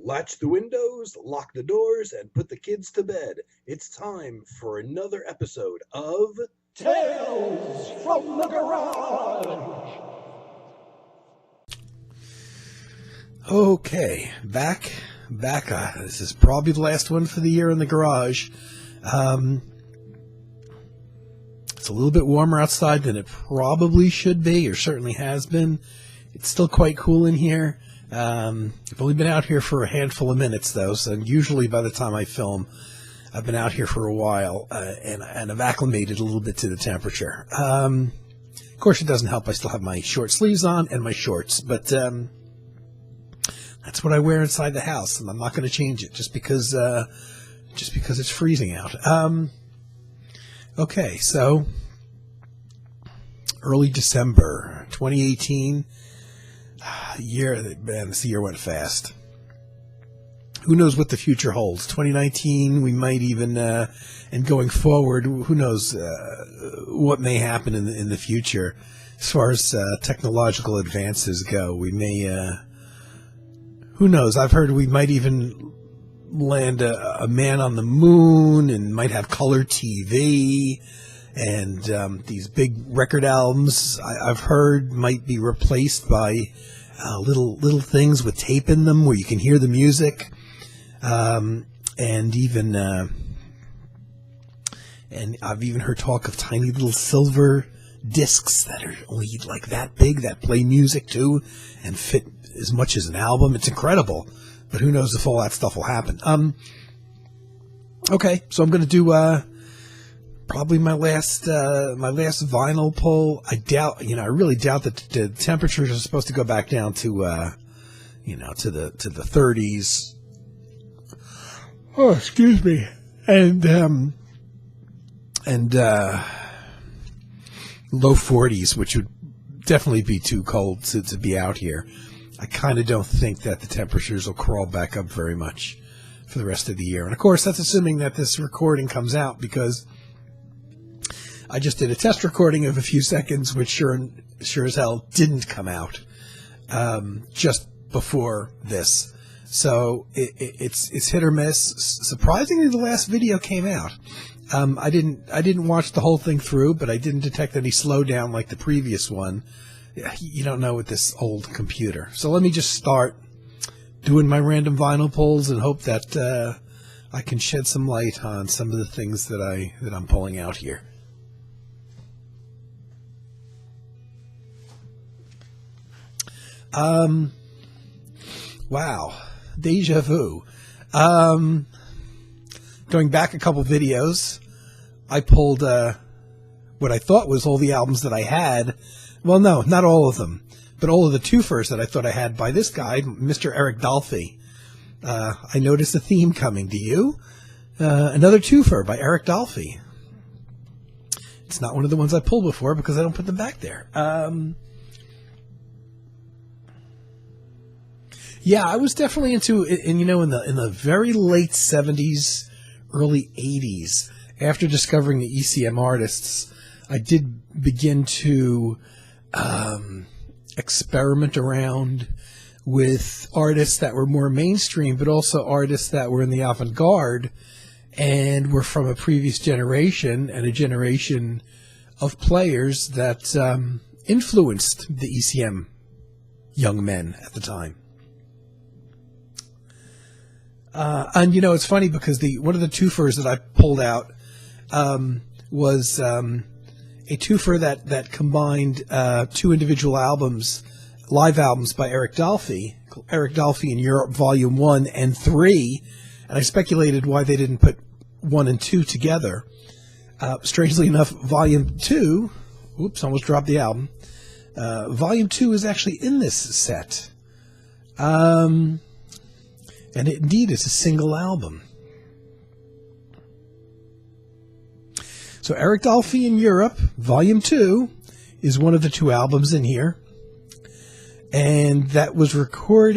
Latch the windows, lock the doors, and put the kids to bed. It's time for another episode of Tales from the Garage. Okay, back. This is probably the last one for the year in the garage. It's a little bit warmer outside than it probably should be, or certainly has been. It's still quite cool in here. I've only been out here for a handful of minutes, though, so usually by the time I film, I've been out here for a while, and I've acclimated a little bit to the temperature. Of course, it doesn't help. I still have my short sleeves on and my shorts, but that's what I wear inside the house, and I'm not going to change it just because it's freezing out. Okay, so early December 2018. This year went fast. Who knows what the future holds? 2019, we might even, and going forward, who knows what may happen in the future as far as technological advances go. We may, who knows? I've heard we might even land a man on the moon and might have color TV, and these big record albums I've heard might be replaced by little things with tape in them where you can hear the music, and I've even heard talk of tiny little silver discs that are only like that big that play music too and fit as much as an album. It's incredible, but who knows if all that stuff will happen. Okay, so I'm going to do probably my last vinyl pull. I really doubt that the temperatures are supposed to go back down to to the 30s. Oh, excuse me, and low 40s, which would definitely be too cold to be out here. I kind of don't think that the temperatures will crawl back up very much for the rest of the year. And of course, that's assuming that this recording comes out, because I just did a test recording of a few seconds, which sure as hell didn't come out just before this. So it's hit or miss. Surprisingly, the last video came out. I didn't watch the whole thing through, but I didn't detect any slowdown like the previous one. You don't know with this old computer. So let me just start doing my random vinyl pulls and hope that I can shed some light on some of the things that I'm pulling out here. Wow, deja vu. Going back a couple videos, I pulled what I thought was all the albums that I had. Well, no, not all of them, but all of the twofers that I thought I had by this guy, Mr. Eric Dolphy. I noticed a theme coming. Do you? Another twofer by Eric Dolphy. It's not one of the ones I pulled before because I don't put them back there. Yeah, I was definitely into, in the very late 70s, early 80s, after discovering the ECM artists, I did begin to experiment around with artists that were more mainstream, but also artists that were in the avant-garde and were from a previous generation and a generation of players that influenced the ECM young men at the time. And it's funny because one of the twofers that I pulled out was a twofer that combined two individual albums, live albums by Eric Dolphy in Europe, Volume 1 and 3, and I speculated why they didn't put 1 and 2 together. Strangely enough, Volume 2, almost dropped the album. Volume 2 is actually in this set. And it indeed is a single album. So Eric Dolphy in Europe, Volume 2, is one of the two albums in here. And that was recorded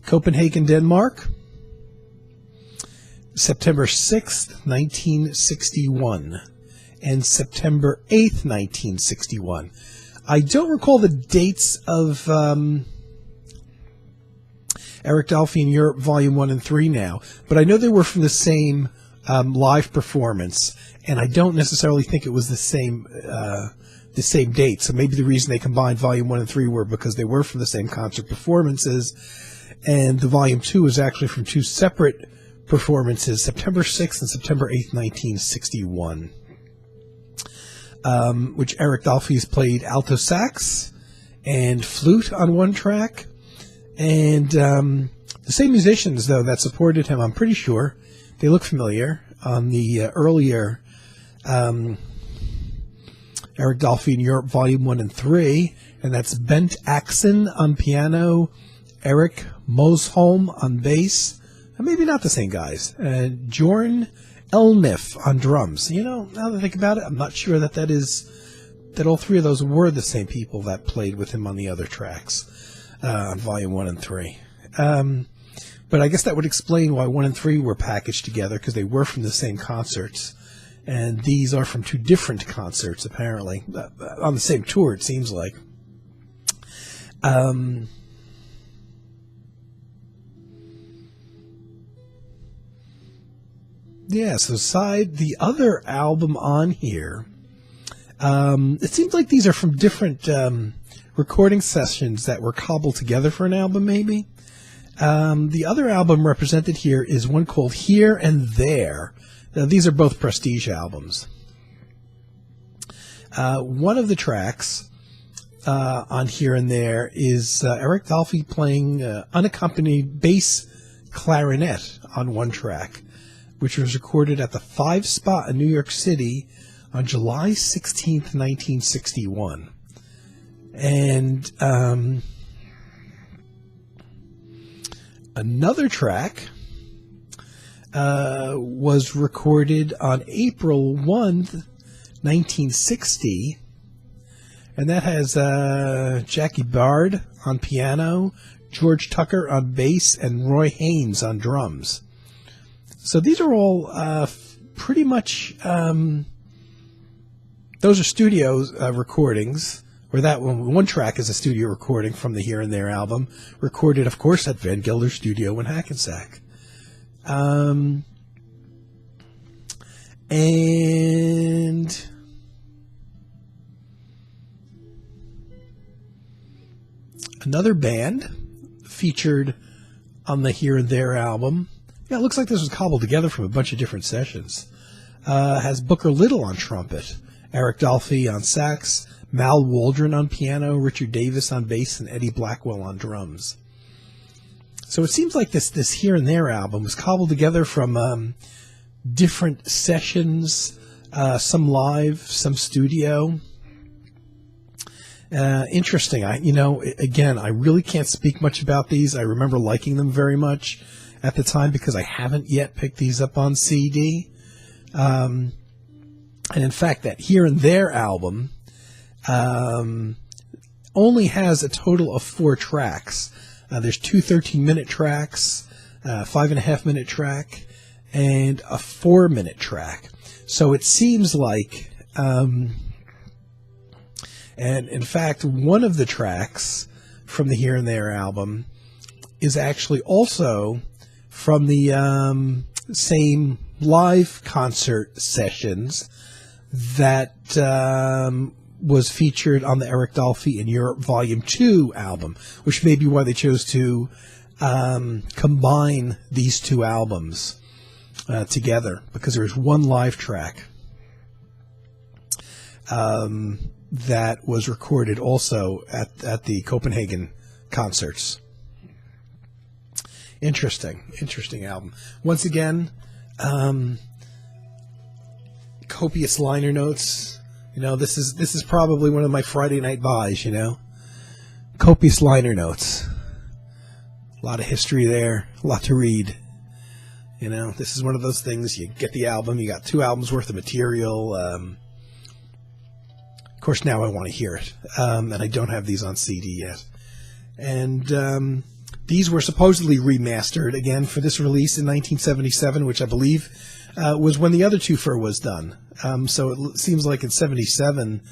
Copenhagen, Denmark, September 6th, 1961, and September 8th, 1961. I don't recall the dates of Eric Dolphy in Europe Volume 1 and 3 now, but I know they were from the same live performance, and I don't necessarily think it was the same date. So maybe the reason they combined Volume 1 and 3 were because they were from the same concert performances, and the Volume 2 was actually from two separate performances, September 6th and September 8th, 1961, which Eric Dolphy's played alto sax and flute on one track. And the same musicians, though, that supported him, I'm pretty sure, they look familiar on the earlier Eric Dolphy in Europe Volume 1 and 3, and that's Bent Axon on piano, Eric Mosholm on bass, and maybe not the same guys, Jorn Elniff on drums. You know, now that I think about it, I'm not sure that all three of those were the same people that played with him on the other tracks on Volume 1 and 3. But I guess that would explain why 1 and 3 were packaged together, because they were from the same concerts. And these are from two different concerts, apparently, on the same tour, it seems like. Yeah, so the other album on here, it seems like these are from different recording sessions that were cobbled together for an album, maybe. The other album represented here is one called Here and There. Now, these are both Prestige albums. One of the tracks on Here and There is Eric Dolphy playing unaccompanied bass clarinet on one track, which was recorded at the 5 Spot in New York City on July 16th, 1961. And another track was recorded on April 1st, 1960, and that has Jackie Bard on piano, George Tucker on bass, and Roy Haynes on drums. So these are all pretty much, those are studio recordings, or that one track is a studio recording from the Here and There album, recorded, of course, at Van Gelder Studio in Hackensack. And another band featured on the Here and There album, yeah, it looks like this was cobbled together from a bunch of different sessions, has Booker Little on trumpet, Eric Dolphy on sax, Mal Waldron on piano, Richard Davis on bass, and Eddie Blackwell on drums. So it seems like this Here and There album was cobbled together from different sessions, some live, some studio. Interesting. I really can't speak much about these. I remember liking them very much at the time because I haven't yet picked these up on CD. And in fact, that Here and There album only has a total of 4 tracks. There's 2 13-minute tracks, a 5.5-minute track, and a 4-minute track. So it seems like, and in fact, one of the tracks from the Here and There album is actually also from the same live concert sessions that was featured on the Eric Dolphy in Europe Volume 2 album, which may be why they chose to combine these two albums together, because there was one live track that was recorded also at the Copenhagen concerts. Interesting album. Once again, copious liner notes. You know, this is probably one of my Friday night buys, you know. Copious liner notes. A lot of history there, a lot to read. You know, this is one of those things, you get the album, you got 2 albums worth of material. Of course, now I want to hear it. And I don't have these on CD yet. And these were supposedly remastered again for this release in 1977, which I believe was when the other twofer was done. So it seems like in 77,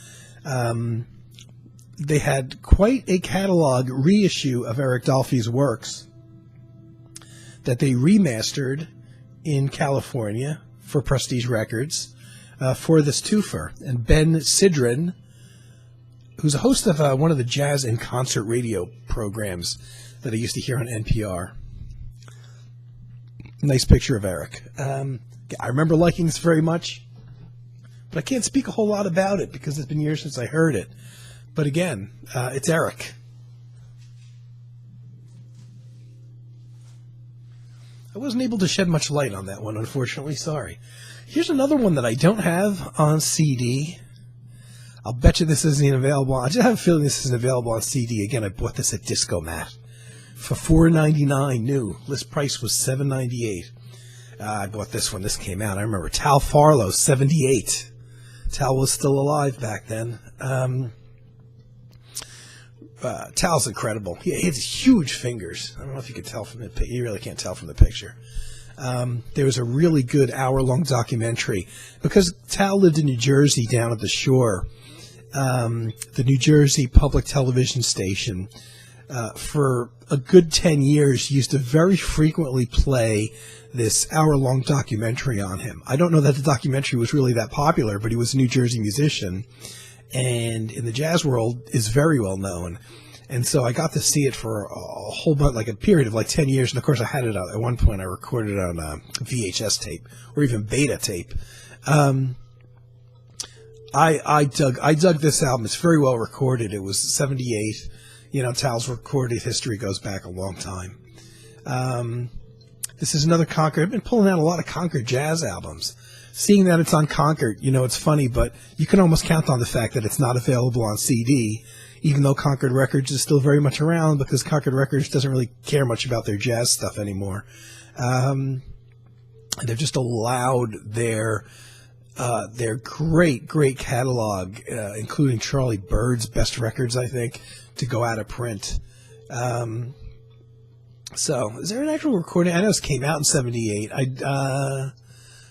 they had quite a catalog reissue of Eric Dolphy's works that they remastered in California for Prestige Records for this twofer. And Ben Sidran, who's a host of one of the jazz and concert radio programs that I used to hear on NPR. Nice picture of Eric. I remember liking this very much, but I can't speak a whole lot about it because it's been years since I heard it. But again, it's Eric. I wasn't able to shed much light on that one, unfortunately. Sorry. Here's another one that I don't have on CD. I'll bet you this isn't even available. I just have a feeling this isn't available on CD. Again, I bought this at Discomat for $4.99 new. List price was $7.98. I bought this when this came out. I remember Tal Farlow, 78. Tal was still alive back then. Tal's incredible. He has huge fingers. I don't know if you can tell from the picture. You really can't tell from the picture. There was a really good hour-long documentary. Because Tal lived in New Jersey down at the shore, the New Jersey Public Television Station, for a good 10 years, used to very frequently play this hour-long documentary on him. I don't know that the documentary was really that popular, but he was a New Jersey musician, and in the jazz world is very well known. And so I got to see it for a whole bunch, like a period of like 10 years. And of course I had it at one point, I recorded it on VHS tape or even beta tape. I dug this album. It's very well recorded. It was 78. You know, Tal's recorded history goes back a long time. This is another Concord. I've been pulling out a lot of Concord jazz albums. Seeing that it's on Concord, you know, it's funny, but you can almost count on the fact that it's not available on CD, even though Concord Records is still very much around, because Concord Records doesn't really care much about their jazz stuff anymore. They've just allowed their great catalog, including Charlie Bird's best records, I think, to go out of print. So, is there an actual recording? I know this came out in 78.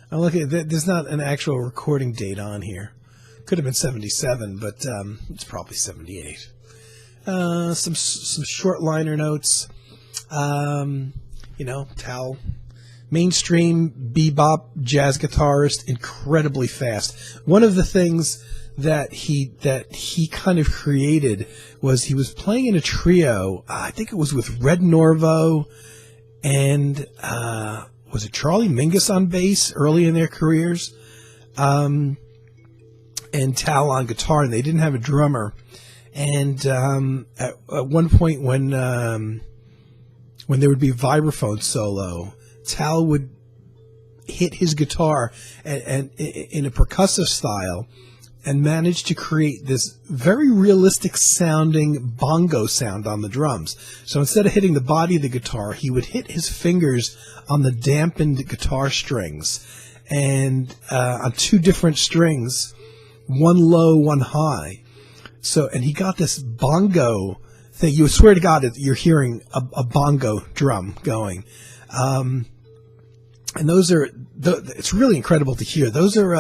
I'm looking at there's not an actual recording date on here. Could have been 77, but it's probably 78. Some short liner notes. You know, Tal, mainstream bebop jazz guitarist, incredibly fast. One of the things that he kind of created was he was playing in a trio. I think it was with Red Norvo and was it Charlie Mingus on bass early in their careers, and Tal on guitar, and they didn't have a drummer. And at one point when there would be a vibraphone solo, Tal would hit his guitar and in a percussive style, and managed to create this very realistic sounding bongo sound on the drums. So instead of hitting the body of the guitar, he would hit his fingers on the dampened guitar strings, and on two different strings, one low, one high. So, and he got this bongo thing. You would swear to God that you're hearing a bongo drum going. And those are, it's really incredible to hear. Those are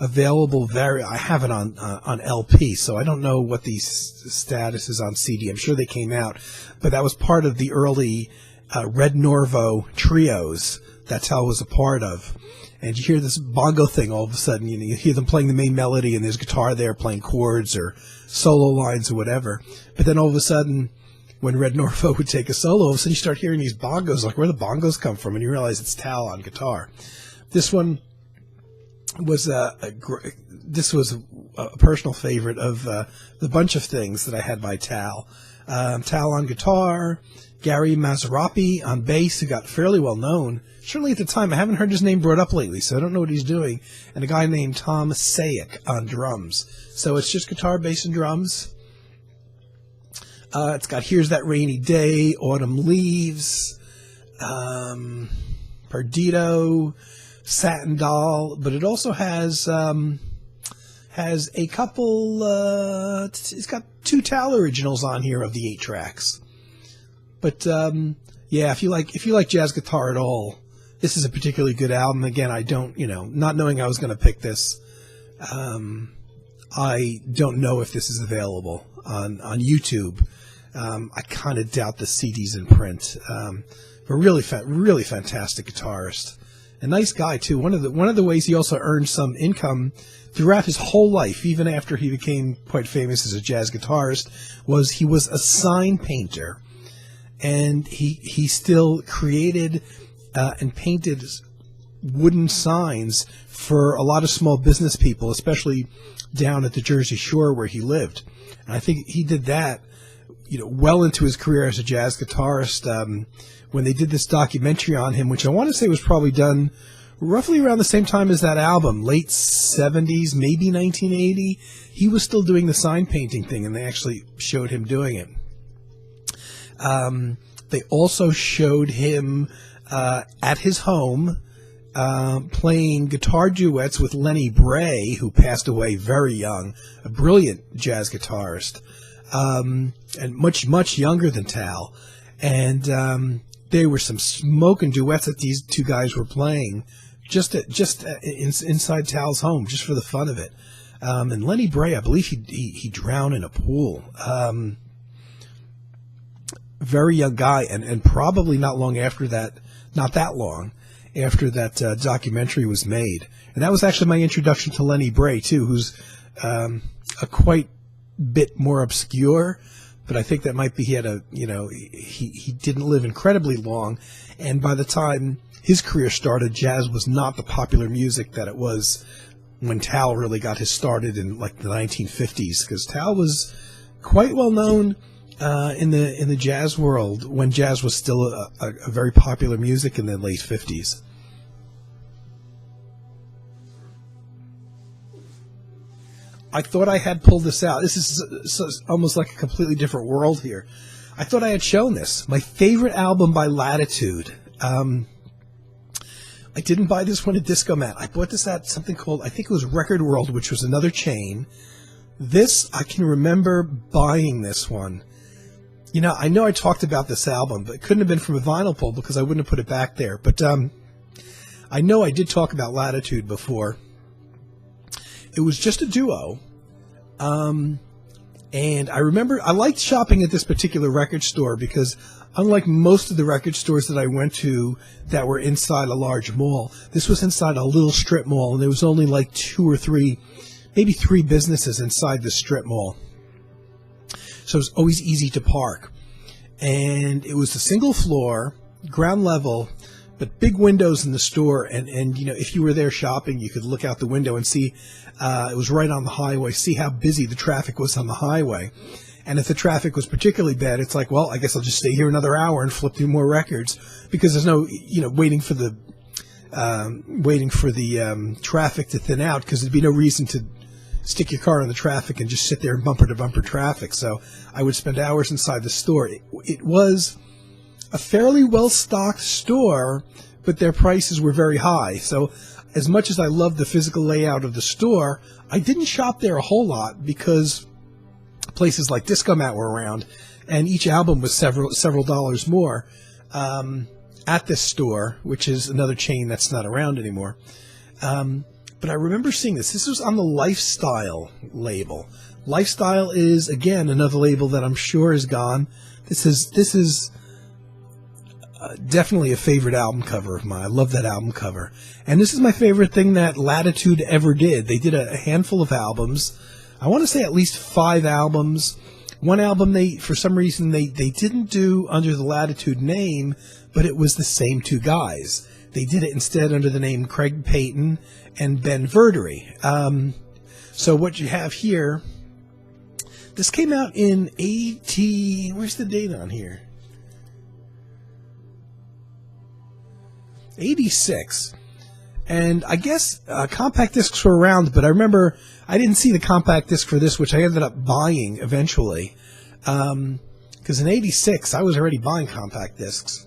available. I have it on LP, so I don't know what the status is on CD. I'm sure they came out, but that was part of the early Red Norvo trios that Tal was a part of. And you hear this bongo thing all of a sudden. You know, you hear them playing the main melody, and there's guitar there playing chords or solo lines or whatever. But then all of a sudden, when Red Norvo would take a solo, all of a sudden you start hearing these bongos. Like, where the bongos come from? And you realize it's Tal on guitar. This one was this was a personal favorite of the bunch of things that I had by Tal. Tal on guitar, Gary Mazarapi on bass, who got fairly well known. Certainly at the time, I haven't heard his name brought up lately, so I don't know what he's doing. And a guy named Tom Sayek on drums. So it's just guitar, bass, and drums. It's got Here's That Rainy Day, Autumn Leaves, Perdido, Satin Doll, but it also has a couple, it's got 2 Tal originals on here of the 8 tracks. But yeah, if you like jazz guitar at all, this is a particularly good album. Again, I don't, not knowing I was going to pick this, I don't know if this is available on YouTube. I kind of doubt the CD's in print. But really fantastic guitarist. A nice guy too. One of the ways he also earned some income throughout his whole life, even after he became quite famous as a jazz guitarist, was he was a sign painter, and he still created and painted wooden signs for a lot of small business people, especially down at the Jersey Shore where he lived. And I think he did that, well into his career as a jazz guitarist. When they did this documentary on him, which I want to say was probably done roughly around the same time as that album, late 70s, maybe 1980, he was still doing the sign painting thing, and they actually showed him doing it. They also showed him at his home playing guitar duets with Lenny Bray, who passed away very young, a brilliant jazz guitarist, and much, much younger than Tal. And there were some smoking duets that these two guys were playing just inside Tal's home, just for the fun of it. And Lenny Bray, I believe he drowned in a pool. Very young guy, and probably not long after that, not that long after that documentary was made. And that was actually my introduction to Lenny Bray too, who's a quite bit more obscure. But I think that might be he didn't live incredibly long, and by the time his career started, jazz was not the popular music that it was when Tal really got his started in like the 1950s, because Tal was quite well known in the jazz world when jazz was still a very popular music in the late 50s. I thought I had pulled this out. This is almost like a completely different world here. I thought I had shown this. My favorite album by Latitude. I didn't buy this one at Discomat. I bought this at something called, I think it was Record World, which was another chain. This, I can remember buying this one. I know I talked about this album, but it couldn't have been from a vinyl pull because I wouldn't have put it back there. But I know I did talk about Latitude before. It was just a duo. And I remember I liked shopping at this particular record store because unlike most of the record stores that I went to that were inside a large mall, this was inside a little strip mall, and there was only like 2 or 3, maybe 3 businesses inside the strip mall. So it was always easy to park. And it was a single floor, ground level, but big windows in the store, and if you were there shopping, you could look out the window and see it was right on the highway, see how busy the traffic was on the highway. And if the traffic was particularly bad, it's like, well, I guess I'll just stay here another hour and flip through more records, because there's no, waiting for the traffic to thin out, because there'd be no reason to stick your car in the traffic and just sit there in bumper-to-bumper traffic. So I would spend hours inside the store. It was a fairly well-stocked store, but their prices were very high. So as much as I loved the physical layout of the store, I didn't shop there a whole lot because places like Discomat were around, and each album was several dollars more at this store, which is another chain that's not around anymore. But I remember seeing this. This was on the Lifestyle label. Lifestyle is, again, another label that I'm sure is gone. This is definitely a favorite album cover of mine. I love that album cover. And this is my favorite thing that Latitude ever did. They did a handful of albums. I want to say at least 5 albums. One album for some reason they didn't do under the Latitude name, but it was the same 2 guys. They did it instead under the name Craig Payton and Ben Verdery. So what you have here, this came out in where's the date on here? 86. And I guess compact discs were around, but I remember I didn't see the compact disc for this, which I ended up buying eventually. Because in 86, I was already buying compact discs.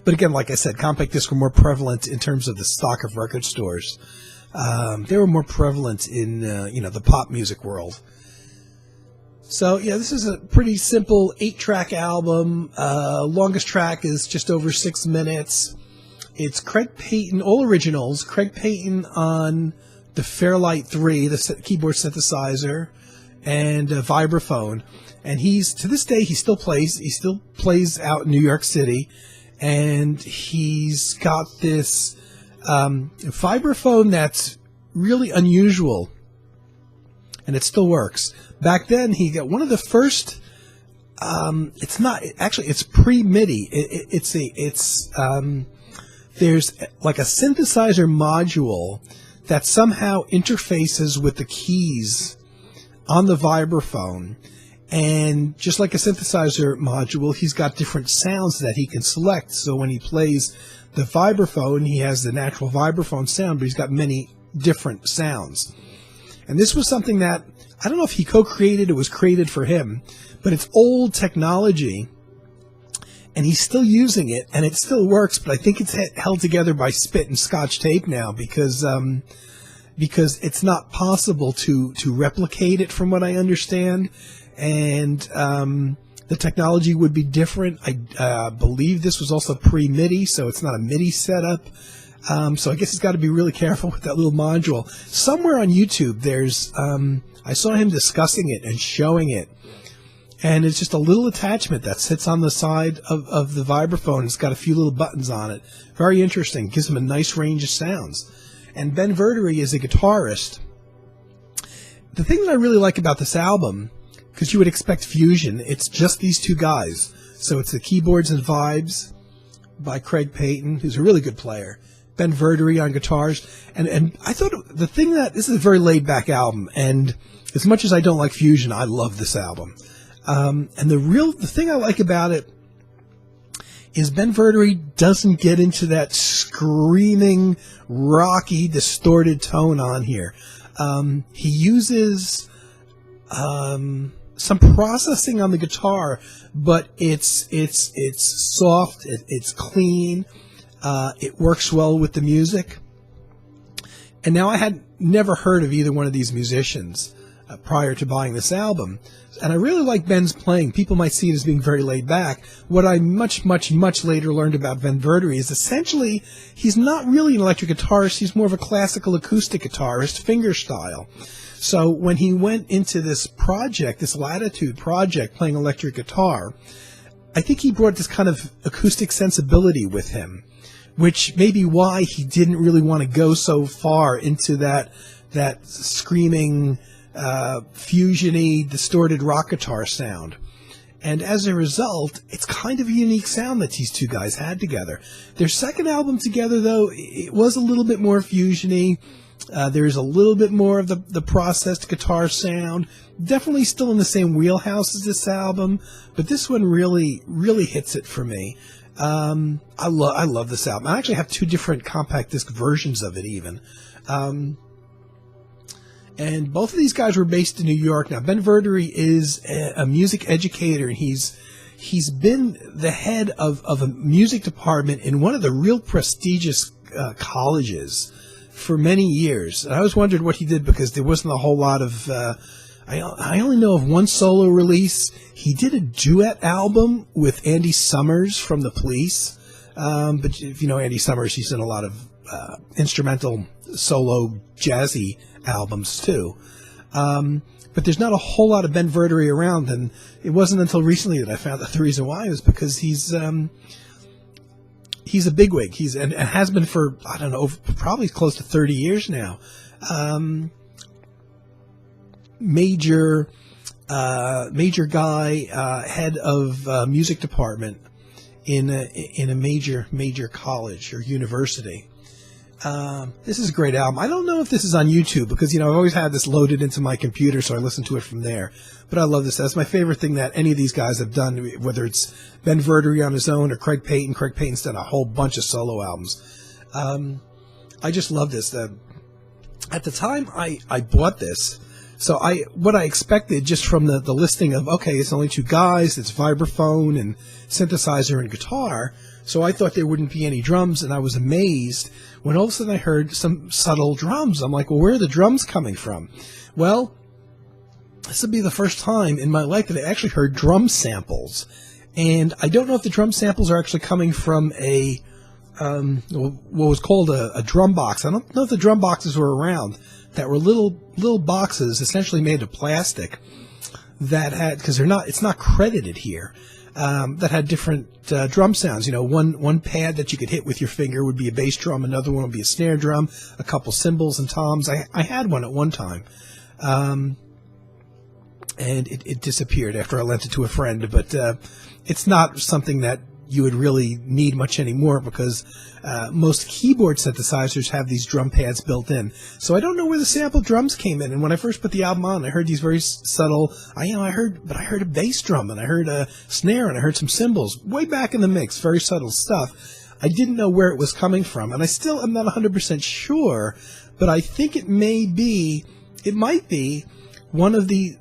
But again, like I said, compact discs were more prevalent in terms of the stock of record stores. They were more prevalent in the pop music world. So yeah, this is a pretty simple 8-track album. Longest track is just over 6 minutes. It's Craig Payton, all originals. Craig Payton on the Fairlight 3, the keyboard synthesizer, and a vibraphone. And to this day, he still plays out in New York City, and he's got this vibraphone that's really unusual, and it still works. Back then, he got one of the first. It's pre-MIDI. There's like a synthesizer module that somehow interfaces with the keys on the vibraphone. And just like a synthesizer module, he's got different sounds that he can select. So when he plays the vibraphone, he has the natural vibraphone sound, but he's got many different sounds. And this was something that, I don't know if he co-created, it was created for him, but it's old technology, and he's still using it, and it still works, but I think it's held together by spit and scotch tape now, because it's not possible to replicate it, from what I understand. And the technology would be different. I believe this was also pre-MIDI, so it's not a MIDI setup. So I guess he's got to be really careful with that little module. Somewhere on YouTube, there's I saw him discussing it and showing it, and it's just a little attachment that sits on the side of the vibraphone. It's got a few little buttons on it. Very interesting. Gives him a nice range of sounds. And Ben Verdery is a guitarist. The thing that I really like about this album, because you would expect fusion, it's just these two guys. So it's the Keyboards and Vibes by Craig Payton, who's a really good player. Ben Verdery on guitars. And I thought the thing this is a very laid-back album, and as much as I don't like fusion, I love this album. And the thing I like about it is Ben Verdery doesn't get into that screaming, rocky, distorted tone on here. He uses some processing on the guitar, but it's soft, it's clean, it works well with the music. And now I had never heard of either one of these musicians prior to buying this album. And I really like Ben's playing. People might see it as being very laid back. What I much later learned about Ben Verdery is essentially he's not really an electric guitarist. He's more of a classical acoustic guitarist, fingerstyle. So when he went into this project, this Latitude project, playing electric guitar, I think he brought this kind of acoustic sensibility with him, which may be why he didn't really want to go so far into that screaming, fusiony, distorted rock guitar sound. And as a result, it's kind of a unique sound that these two guys had together. Their second album together, though, it was a little bit more fusiony. There's a little bit more of the processed guitar sound. Definitely still in the same wheelhouse as this album, but this one really hits it for me. I love this album. I actually have two different compact disc versions of it even. And both of these guys were based in New York. Now, Ben Verdery is a music educator, and he's been the head of a music department in one of the real prestigious colleges for many years. And I always wondered what he did, because there wasn't a whole lot of... I only know of one solo release. He did a duet album with Andy Summers from The Police. But if you know Andy Summers, he's in a lot of instrumental, solo, jazzy albums too. But there's not a whole lot of Ben Verdery around, and it wasn't until recently that I found that the reason why was because he's a bigwig. And has been for, I don't know, probably close to 30 years now. Major guy, head of music department in a major college or university. This is a great album. I don't know if this is on YouTube, because, I've always had this loaded into my computer, so I listen to it from there. But I love this. That's my favorite thing that any of these guys have done, whether it's Ben Verdery on his own or Craig Payton. Craig Payton's done a whole bunch of solo albums. I just love this. At the time I bought this, so what I expected just from the listing of, okay, it's only two guys, it's vibraphone and synthesizer and guitar, so I thought there wouldn't be any drums, and I was amazed when all of a sudden I heard some subtle drums. I'm like, well, where are the drums coming from? Well, this would be the first time in my life that I actually heard drum samples. And I don't know if the drum samples are actually coming from what was called a drum box. I don't know if the drum boxes were around, that were little boxes, essentially made of plastic, that had, because it's not credited here, that had different drum sounds. One pad that you could hit with your finger would be a bass drum, another one would be a snare drum, a couple cymbals and toms. I had one at one time, and it disappeared after I lent it to a friend. But it's not something that you would really need much anymore, because most keyboard synthesizers have these drum pads built in. So I don't know where the sample drums came in. And when I first put the album on, I heard these very subtle. I heard a bass drum, and I heard a snare, and I heard some cymbals way back in the mix. Very subtle stuff. I didn't know where it was coming from, and I still am not 100% sure. But I think it might be one of the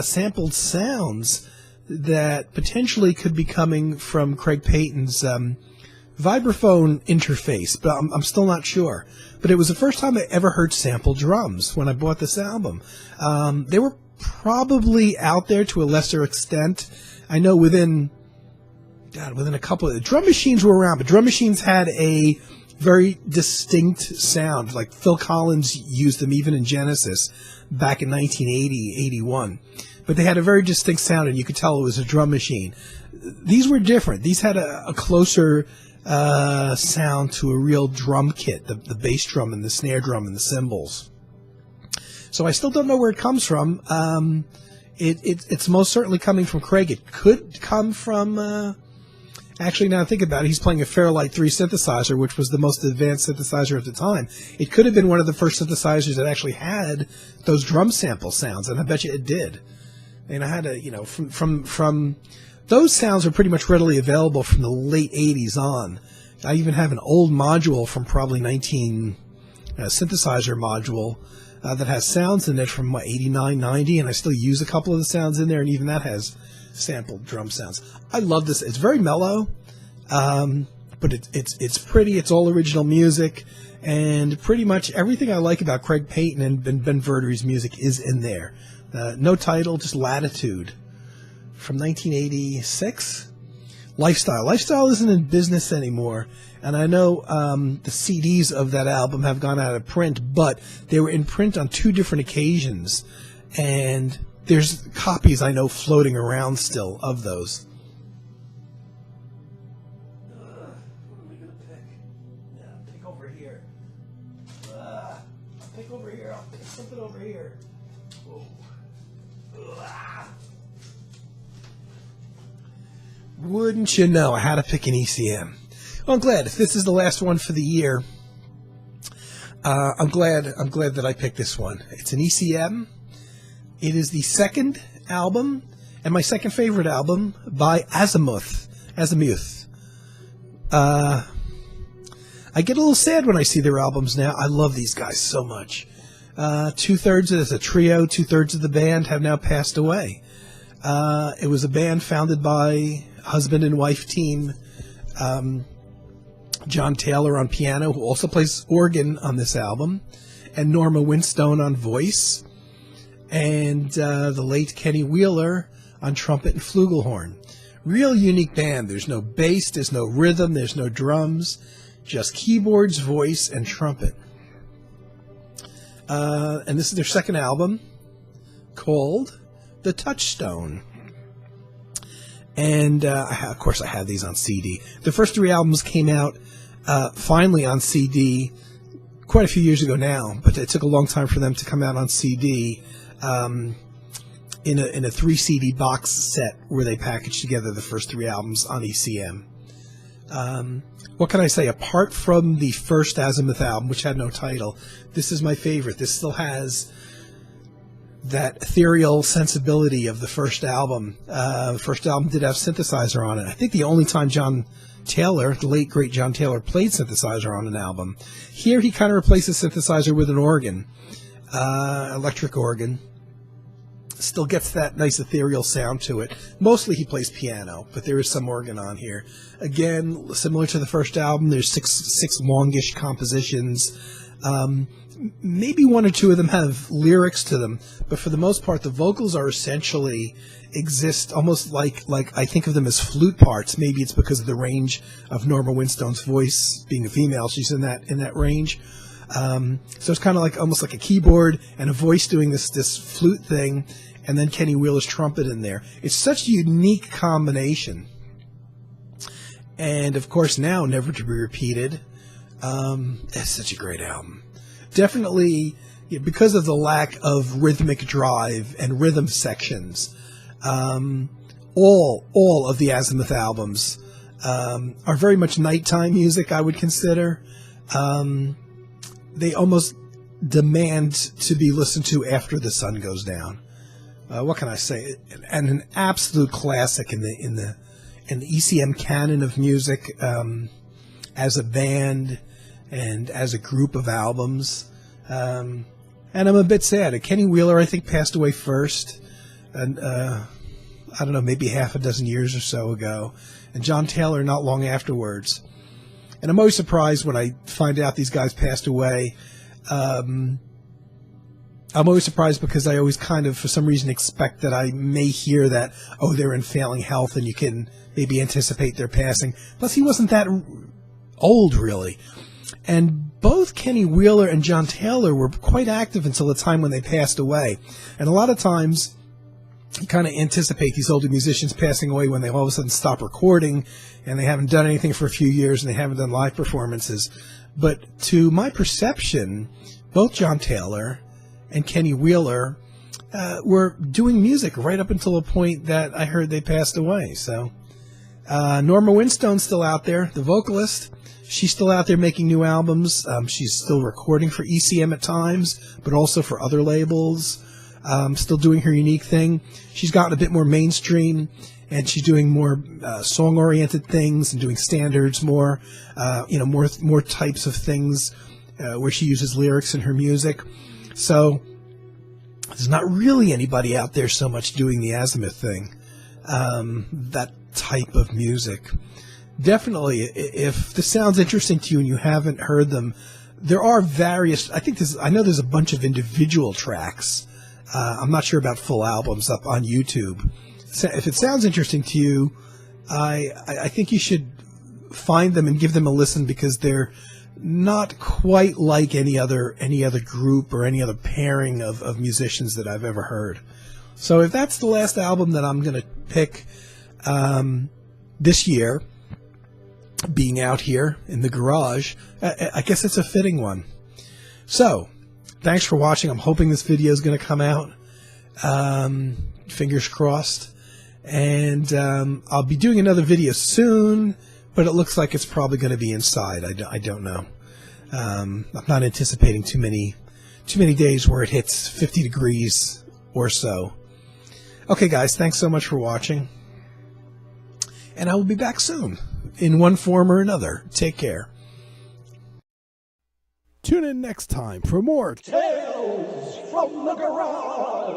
sampled sounds that potentially could be coming from Craig Payton's vibraphone interface, but I'm still not sure. But it was the first time I ever heard sample drums when I bought this album. They were probably out there to a lesser extent. I know within a couple of drum machines were around, but drum machines had a very distinct sound. Like Phil Collins used them even in Genesis back in 1980, 81. But they had a very distinct sound, and you could tell it was a drum machine. These were different. These had a closer sound to a real drum kit, the bass drum and the snare drum and the cymbals. So I still don't know where it comes from. It's most certainly coming from Craig. It could come from... Actually, now I think about it, he's playing a Fairlight 3 synthesizer, which was the most advanced synthesizer at the time. It could have been one of the first synthesizers that actually had those drum sample sounds, and I bet you it did. And I had from those sounds are pretty much readily available from the late 80s on. I even have an old module from probably synthesizer module that has sounds in it from 89, 90, and I still use a couple of the sounds in there, and even that has sampled drum sounds. I love this. It's very mellow, but it's pretty. It's all original music, and pretty much everything I like about Craig Payton and Ben Verdery's music is in there. No title, just Latitude from 1986. Lifestyle. Lifestyle isn't in business anymore, and I know the CDs of that album have gone out of print, but they were in print on 2 different occasions, and there's copies I know floating around still of those. What am I going to pick? Yeah, I'll pick over here. I'll pick over here. I'll pick something over here. Whoa. Wouldn't you know, I had to pick an ECM. Well, I'm glad. If this is the last one for the year, I'm glad that I picked this one. It's an ECM. It is the second album, and my second favorite album, by Azimuth. I get a little sad when I see their albums now. I love these guys so much. 2/3 of a trio, 2/3 of the band have now passed away. It was a band founded by husband and wife team, John Taylor on piano, who also plays organ on this album, and Norma Winstone on voice, and the late Kenny Wheeler on trumpet and flugelhorn. Real unique band. There's no bass, there's no rhythm, there's no drums, just keyboards, voice, and trumpet. And this is their second album, called The Touchstone. And, of course, I have these on CD. The first 3 albums came out finally on CD quite a few years ago now, but it took a long time for them to come out on CD in a 3 CD box set where they packaged together the first 3 albums on ECM. What can I say? Apart from the first Azimuth album, which had no title, this is my favorite. This still has that ethereal sensibility of the first album. The first album did have synthesizer on it. I think the only time John Taylor, the late great John Taylor, played synthesizer on an album. Here he kind of replaces synthesizer with an organ, electric organ. Still gets that nice ethereal sound to it. Mostly he plays piano, but there is some organ on here. Again, similar to the first album, there's six longish compositions. Maybe 1 or 2 of them have lyrics to them, but for the most part, the vocals are essentially exist almost like I think of them as flute parts. Maybe it's because of the range of Norma Winstone's voice being a female. She's in that range. So it's kind of like almost like a keyboard and a voice doing this flute thing, and then Kenny Wheeler's trumpet in there. It's such a unique combination. And of course now, Never to Be Repeated. It's such a great album. Definitely, because of the lack of rhythmic drive and rhythm sections, all of the Azimuth albums are very much nighttime music, I would consider. They almost demand to be listened to after the sun goes down. What can I say? And an absolute classic in the ECM canon of music, as a band and as a group of albums. And I'm a bit sad. Kenny Wheeler, I think, passed away first, and I don't know, maybe half a dozen years or so ago, and John Taylor not long afterwards. And I'm always surprised when I find out these guys passed away. I'm always surprised because I always kind of, for some reason, expect that I may hear that, oh, they're in failing health, and you can maybe anticipate their passing. Plus, he wasn't that old, really. And both Kenny Wheeler and John Taylor were quite active until the time when they passed away. And a lot of times, you kind of anticipate these older musicians passing away when they all of a sudden stop recording, and they haven't done anything for a few years, and they haven't done live performances. But to my perception, both John Taylor and Kenny Wheeler were doing music right up until the point that I heard they passed away. So Norma Winstone's still out there, the vocalist. She's still out there making new albums. She's still recording for ECM at times, but also for other labels. Still doing her unique thing. She's gotten a bit more mainstream, and she's doing more song-oriented things and doing standards, more types of things where she uses lyrics in her music. So there's not really anybody out there so much doing the Azimuth thing, that type of music. Definitely, if this sounds interesting to you and you haven't heard them, there are various. I know there's a bunch of individual tracks. I'm not sure about full albums up on YouTube. So if it sounds interesting to you, I think you should find them and give them a listen, because they're not quite like any other group or any other pairing of musicians that I've ever heard. So if that's the last album that I'm going to pick this year, being out here in the garage, I guess it's a fitting one. So thanks for watching. I'm hoping this video is going to come out. Fingers crossed. And I'll be doing another video soon, but it looks like it's probably going to be inside. I don't know. I'm not anticipating too many days where it hits 50 degrees or so. Okay, guys, thanks so much for watching. And I will be back soon, in one form or another. Take care. Tune in next time for more Tales from the Garage.